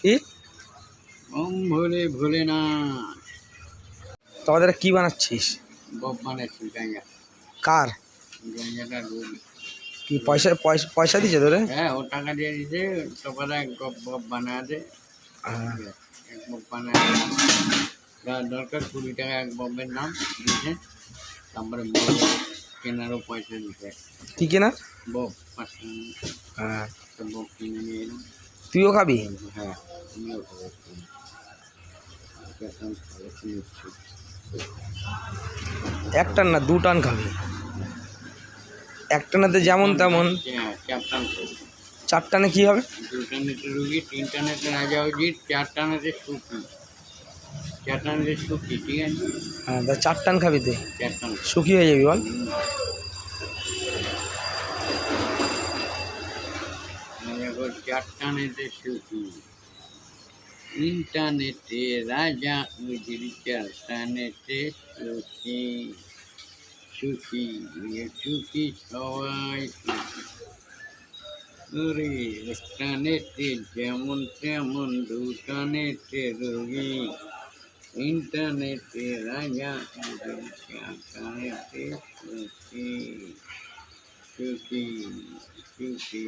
কি ওম ভোলে ভোলে না তোমাদের কি বানাচ্ছিস? বব বানাচ্ছি গাঁজা। কার? গাঁজাটা রোগ। কি পয়সা পয়সা পয়সা দিছে তোরে? হ্যাঁ, ও টাকা দিয়ে দিছে। তারপরে এক বব বানায় দে। হ্যাঁ। এক বব বানায় দে। যার দরকার 20 টাকা এক ববের নাম দিছে। তারপরে বব কেনারও পয়সা দিছে। কি কেনা? বব 5 টাকা। হ্যাঁ। তো বব কিনে নিয়ে এলাম। তুইও খাবি? হ্যাঁ, আমিও খাবো। এখন ভালো কিনেছি। এক টান না 2 টান খাবি? এক টানাতে যেমন তেমন। হ্যাঁ, 4 টান খাবো। 4 টানে কি হবে? 2 টানেতে রুগী, 3 টানেতে রাজা উজির, 4 টানেতে সুখী। 4 টানেতে সুখী, ঠিক আছে? হ্যাঁ, তা 4 টান খাবি তুই, 4 টান। সুখী হয়ে যাবি বল। এখন 4 টানেতে সুখী। ইন্টারনেটে রাজা উজির, 4 টানেতে সুখী। সুখী, সুখী সবাই সুখী। ওরে এক টানেতে যেমন তেমন, 2 টানেতে রোগী। ইন্টারনেটে রাজা উজির, 4 টানেতে সুখী। সুখী, সুখী।